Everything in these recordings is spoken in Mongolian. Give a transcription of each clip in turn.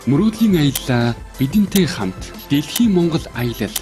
Мөрөөдлийн аяллаа бидэнтэй хамт Дэлхийн Монгол аялал.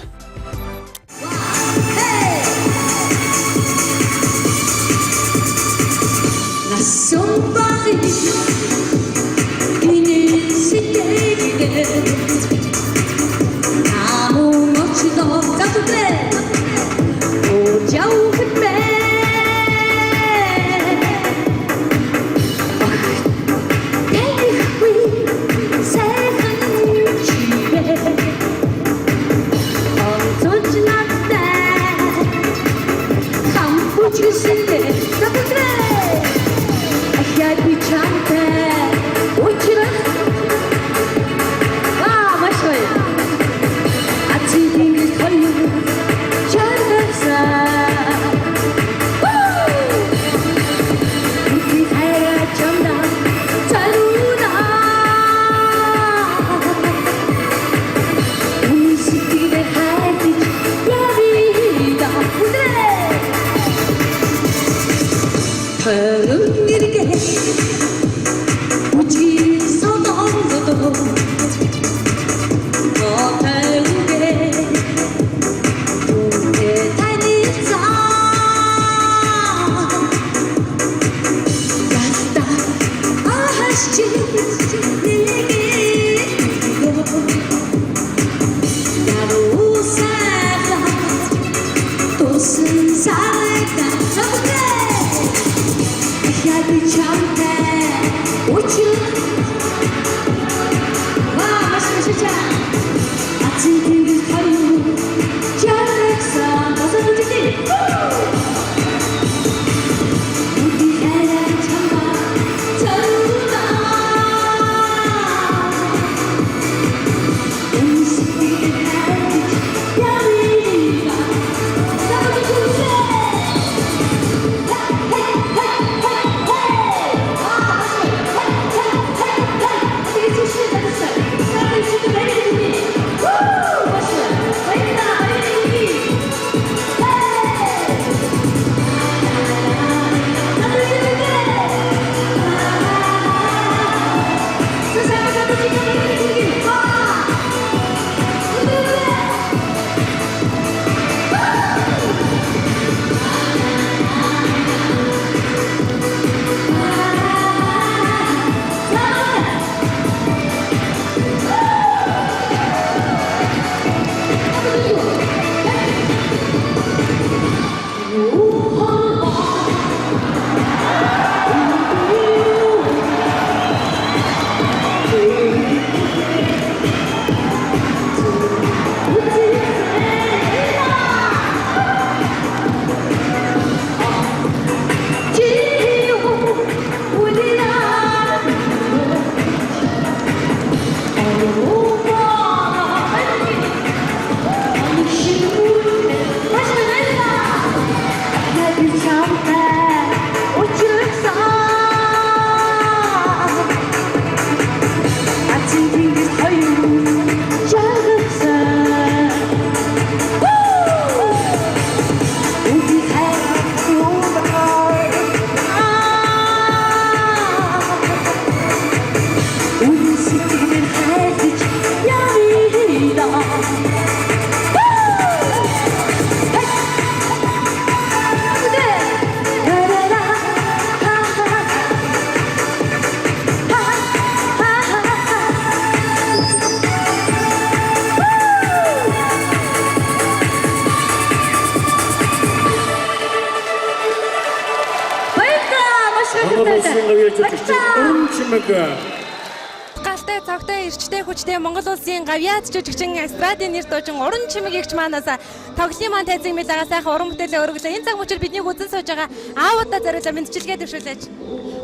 Галтай цогтой эрчтэй хүчтэй Монгол улсын гавьяац жүжигчин эстрадын нэр дуучин Уран Чимэг эгч манаас тоглолтын маань тайзан мэдээ сайхан уран бүтээлээ өргөжлөө. Энэ цаг мөчид биднийг үзэн сууж байгаа аавуудаа зориулсан мэдчилгээ төвшүүлээч.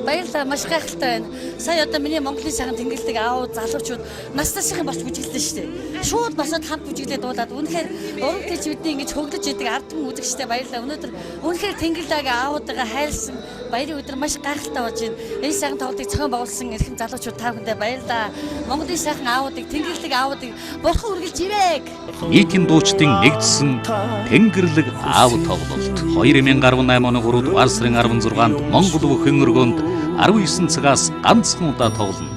Баярлалаа, маш гайхалтай байна. Сая одоо миний Монголын сайхан тэнгэрлэг аав залуучууд настасхийн босч бүжиглсэн шүү дээ. Шууд босоод хамт бүжиглээ дуулаад үнэхээр уран бүтээлч бидний ингэж хөгдөж идэг ард түмэн үзэгчтэй баярлалаа. Өнөөдөр үнэхээр тэнгэрлэгээ аавуудаа хайлсан баярын өдөр маш гайхалтай болж байна. Энэ сайхан тоглолтыг зохион байгуулсан эрхэм залуучууд та бүхэндээ баярлалаа. Монголын сайхан аавуудыг, тэнгэрлэг аавуудыг бурхан үргэлж ивэг. Нийтийн дуучдын нэгдсэн Тэнгэрлэг аав тоглолт 2018 оны 3 дугаар сарын 16-нд Монгол бүхэн өргөнд 19 цагаас ганцхан удаа тоглоно.